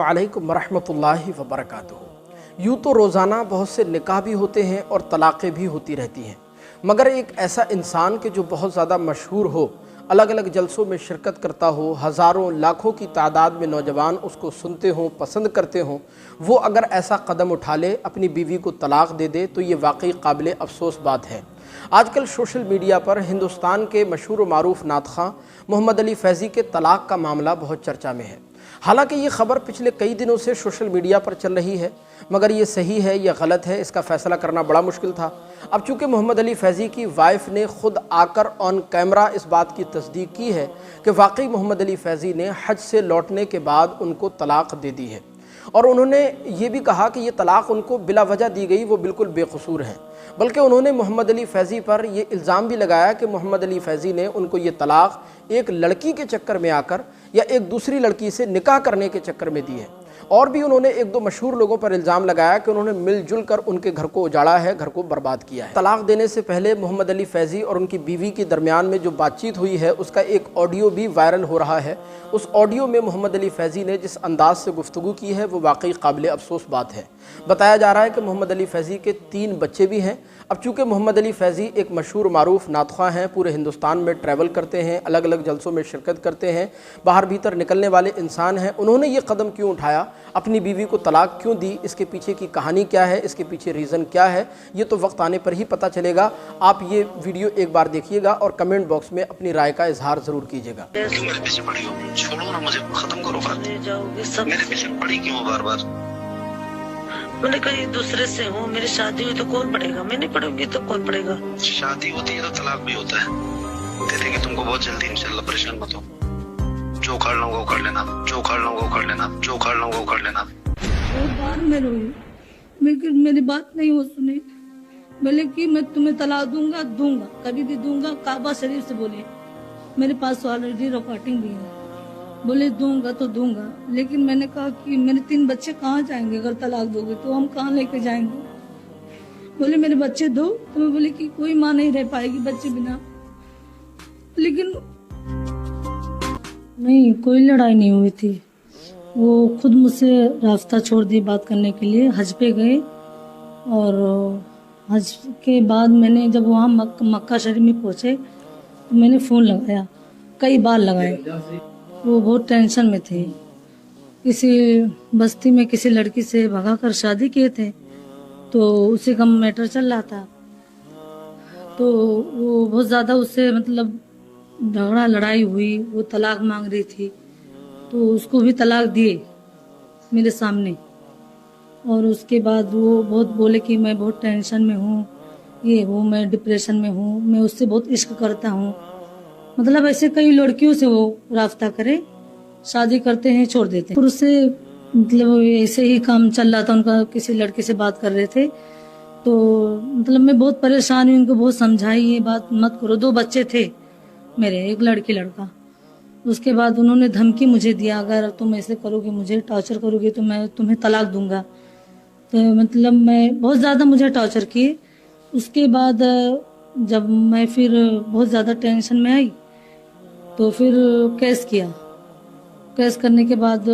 वालेकुम वरहमतुल्लाहि वबरकातुहू। यूँ तो रोज़ाना बहुत से निकाह भी होते हैं और तलाक़ें भी होती रहती हैं, मगर एक ऐसा इंसान के जो बहुत ज़्यादा मशहूर हो, अलग अलग जलसों में शिरकत करता हो, हज़ारों लाखों की तादाद में नौजवान उसको सुनते हों, पसंद करते हों, वो अगर ऐसा कदम उठा ले, अपनी बीवी को तलाक़ दे दे, तो ये वाकई काबिल अफ़सोस बात है। आजकल सोशल मीडिया पर हिंदुस्तान के मशहूर मारूफ नात ख़ां मोहम्मद अली फैज़ी के तलाक़ का मामला बहुत चर्चा में है। हालांकि ये खबर पिछले कई दिनों से सोशल मीडिया पर चल रही है, मगर ये सही है या गलत है इसका फैसला करना बड़ा मुश्किल था। अब चूँकि मोहम्मद अली फैज़ी की वाइफ ने खुद आकर ऑन कैमरा इस बात की तस्दीक की है कि वाकई मोहम्मद अली फैज़ी ने हज से लौटने के बाद उनको तलाक़ दे दी है, और उन्होंने ये भी कहा कि ये तलाक़ उनको बिला वजह दी गई, वो बिल्कुल बेकसूर हैं। बल्कि उन्होंने मोहम्मद अली फैज़ी पर ये इल्ज़ाम भी लगाया कि मोहम्मद अली फैज़ी ने उनको ये तलाक़ एक लड़की के चक्कर में आकर या एक दूसरी लड़की से निकाह करने के चक्कर में दी है। और भी उन्होंने एक दो मशहूर लोगों पर इल्ज़ाम लगाया कि उन्होंने मिलजुल कर उनके घर को उजाड़ा है, घर को बर्बाद किया है। तलाक़ देने से पहले मोहम्मद अली फैज़ी और उनकी बीवी के दरमियान में जो बातचीत हुई है उसका एक ऑडियो भी वायरल हो रहा है। उस ऑडियो में मोहम्मद अली फैज़ी ने जिस अंदाज से गुफ्तगू की है वो वाकई काबिल अफसोस बात है। बताया जा रहा है कि मोहम्मद अली फैज़ी के 3 बच्चे भी हैं। अब चूँकि मोहम्मद अली फैज़ी एक मशहूर मारूफ नात ख़्वां हैं, पूरे हिंदुस्तान में ट्रैवल करते हैं, अलग अलग जलसों में शिरकत करते हैं, बाहर भीतर निकलने वाले इंसान हैं, उन्होंने ये कदम क्यों उठाया, अपनी बीवी को तलाक़ क्यों दी, इसके पीछे की कहानी क्या है, इसके पीछे रीज़न क्या है, ये तो वक्त आने पर ही पता चलेगा। आप ये वीडियो एक बार देखिएगा और कमेंट बॉक्स में अपनी राय का इजहार ज़रूर कीजिएगा। क्यों मेरे पीछे पड़ी हो? छोड़ो ना मुझे, खत्म करो बात। मेरे पीछे पड़ी क्यों बार बार? मैंने कहीं दूसरे से हूँ, मेरी शादी हुई तो कौन पड़ेगा? मैं नहीं पढ़ूंगी तो कौन पड़ेगा? शादी होती है तो तलाक भी होता है। दे देंगे तुमको बहुत जल्दी इंशाल्लाह, परेशान मत हो। जो उखाड़ लूंगा वो कर लेना, जो उखाड़ लूंगा वो कर लेना, जो उखाड़ लूंगा वो कर लेना। बहुत बार मैं रोई, लेकिन मेरी बात नहीं वो सुनी। बोले कि मैं तुम्हें तलाक दूंगा, कभी भी दूंगा, काबा शरीफ से बोले। मेरे पास ऑलरेडी रिकॉर्डिंग भी है। बोले दूंगा तो दूंगा, लेकिन मैंने कहा कि मेरे 3 बच्चे कहाँ जाएंगे? अगर तलाक दोगे तो हम कहाँ लेके जाएंगे? बोले मेरे बच्चे दो। तो मैं बोली कि कोई माँ नहीं रह पाएगी बच्चे बिना। लेकिन नहीं, कोई लड़ाई नहीं हुई थी। वो खुद मुझसे रास्ता छोड़ दी बात करने के लिए। हज पे गए और हज के बाद मैंने जब वहाँ मक्का शरीफ में पहुँचे तो मैंने फ़ोन लगाया, कई बार लगाए। वो बहुत टेंशन में थे। किसी बस्ती में किसी लड़की से भगा कर शादी किए थे, तो उसी का मैटर चल रहा था। तो वो बहुत ज़्यादा उससे मतलब झगड़ा लड़ाई हुई। वो तलाक मांग रही थी, तो उसको भी तलाक दिए मेरे सामने। और उसके बाद वो बहुत बोले कि मैं बहुत टेंशन में हूँ, ये हूँ, मैं डिप्रेशन में हूँ, मैं उससे बहुत इश्क करता हूँ। मतलब ऐसे कई लड़कियों से वो रास्ता करे, शादी करते हैं, छोड़ देते हैं। और उससे मतलब ऐसे ही काम चल रहा था उनका, किसी लड़के से बात कर रहे थे। तो मतलब मैं बहुत परेशान हुई, उनको बहुत समझाई ये बात मत करो। 2 बच्चे थे मेरे, एक लड़की लड़का। उसके बाद उन्होंने धमकी मुझे दिया, अगर तुम ऐसे करोगे, मुझे टॉर्चर करोगे तो मैं तुम्हें तलाक दूंगा। तो मतलब मैं बहुत ज़्यादा मुझे टॉर्चर किए। उसके बाद जब मैं फिर बहुत ज़्यादा टेंशन में आई तो फिर केस किया। केस करने के बाद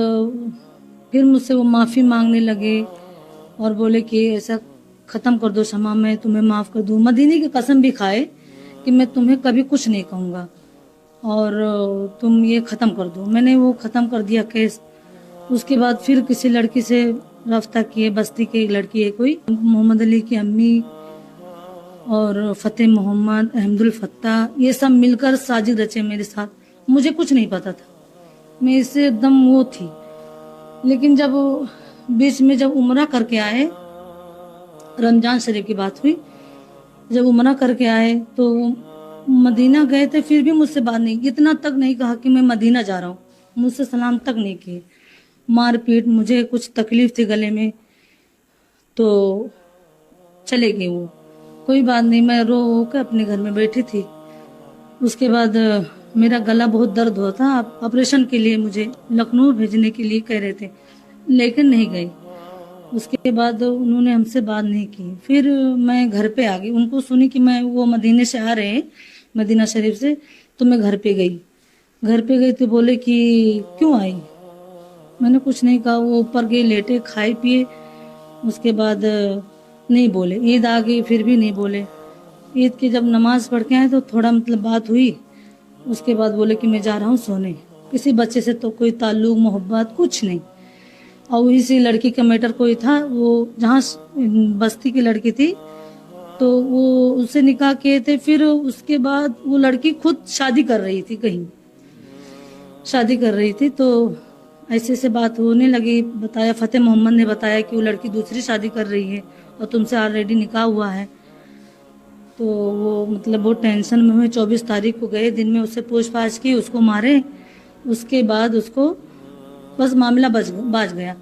फिर मुझसे वो माफ़ी मांगने लगे और बोले कि ऐसा ख़त्म कर दो शमा, मैं तुम्हें माफ़ कर दूँ। मदीने की कसम भी खाए कि मैं तुम्हें कभी कुछ नहीं कहूँगा और तुम ये ख़त्म कर दो। मैंने वो ख़त्म कर दिया केस। उसके बाद फिर किसी लड़की से रफ्ता किए, बस्ती की एक लड़की है कोई, मोहम्मद अली की अम्मी और फ़तेह मोहम्मद, अहमदुल फत्ता, ये सब मिलकर साजिश रचे मेरे साथ। मुझे कुछ नहीं पता था, मैं इससे एकदम वो थी। लेकिन जब बीच में जब उम्रा करके आए, रमजान शरीफ की बात हुई, जब उम्रा करके आए तो मदीना गए थे, फिर भी मुझसे बात नहीं, इतना तक नहीं कहा कि मैं मदीना जा रहा हूँ, मुझसे सलाम तक नहीं किए। मार पीट, मुझे कुछ तकलीफ थी गले में तो चले गए वो। कोई बात नहीं, मैं रो कर अपने घर में बैठी थी। उसके बाद मेरा गला बहुत दर्द हुआ था, ऑपरेशन के लिए मुझे लखनऊ भेजने के लिए कह रहे थे, लेकिन नहीं गई। उसके बाद उन्होंने हमसे बात नहीं की। फिर मैं घर पे आ गई, उनको सुनी कि मैं वो मदीने से आ रहे हैं, मदीना शरीफ से, तो मैं घर पे गई। तो बोले कि क्यों आई? मैंने कुछ नहीं कहा। वो ऊपर गए, लेटे, खाए पिए, उसके बाद नहीं बोले। ईद आ गई फिर भी नहीं बोले। ईद की जब नमाज पढ़ के आए तो थोड़ा मतलब बात हुई, उसके बाद बोले कि मैं जा रहा हूँ सोने। किसी बच्चे से तो कोई ताल्लुक मोहब्बत कुछ नहीं। और वही सी लड़की का मैटर कोई था, वो जहाँ बस्ती की लड़की थी तो वो उससे निकाह किए थे। फिर उसके बाद वो लड़की खुद शादी कर रही थी, कहीं शादी कर रही थी। तो ऐसे से बात होने लगी। बताया, फतेह मोहम्मद ने बताया कि वो लड़की दूसरी शादी कर रही है और तुमसे ऑलरेडी निकाह हुआ है। तो वो मतलब वो टेंशन में हुए। 24 तारीख को गए, दिन में उससे पूछताछ की, उसको मारे। उसके बाद उसको बस मामला बाज गया।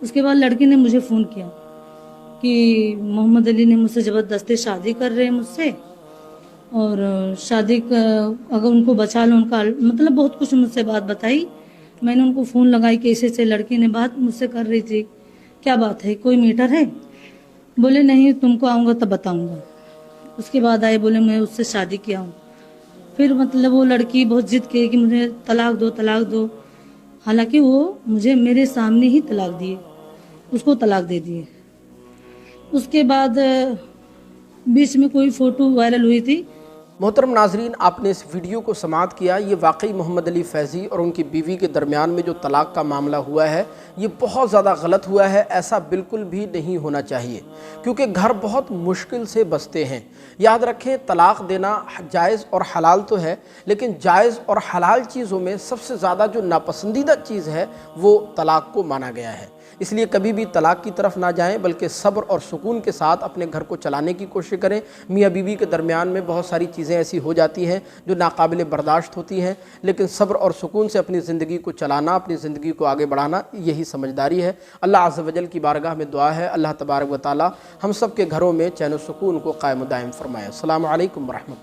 उसके बाद लड़की ने मुझे फ़ोन किया कि मोहम्मद अली ने मुझसे ज़बरदस्ती शादी कर रहे हैं मुझसे, और शादी अगर उनको बचा लो, उनका मतलब बहुत कुछ मुझसे बात बताई। मैंने उनको फ़ोन लगाई कि ऐसे लड़की ने बात मुझसे कर रही थी, क्या बात है, कोई मैटर है? बोले नहीं, तुमको आऊँगा तब बताऊँगा। उसके बाद आए, बोले मैं उससे शादी किया हूँ। फिर मतलब वो लड़की बहुत जिद की कि मुझे तलाक दो, तलाक दो। हालांकि वो मुझे मेरे सामने ही तलाक दिए, उसको तलाक दे दिए। उसके बाद बीच में कोई फ़ोटो वायरल हुई थी। मोहतरम नाजरीन, आपने इस वीडियो को समाअत किया। ये वाकई मोहम्मद अली फैज़ी और उनकी बीवी के दरमियान में जो तलाक़ का मामला हुआ है, ये बहुत ज़्यादा गलत हुआ है। ऐसा बिल्कुल भी नहीं होना चाहिए, क्योंकि घर बहुत मुश्किल से बसते हैं। याद रखें, तलाक़ देना जायज़ और हलाल तो है, लेकिन जायज़ और हलाल चीज़ों में सबसे ज़्यादा जो नापसंदीदा चीज़ है वो तलाक़ को माना गया है। इसलिए कभी भी तलाक़ की तरफ ना जाएं, बल्कि सब्र और सुकून के साथ अपने घर को चलाने की कोशिश करें। मियाँ बीवी के दरमियान में बहुत सारी चीज़ें ऐसी हो जाती हैं जो नाकाबिल बर्दाश्त होती हैं, लेकिन सब्र और सुकून से अपनी ज़िंदगी को चलाना, अपनी ज़िंदगी को आगे बढ़ाना, यही समझदारी है। अल्लाह अज़्ज़ व जल की बारगाह में दुआ है, अल्लाह तबारक व तआला हम सब के घरों में चैन व सुकून को कायम दायम फरमाए। अस्सलामु अलैकुम व रहमतुल्लाह।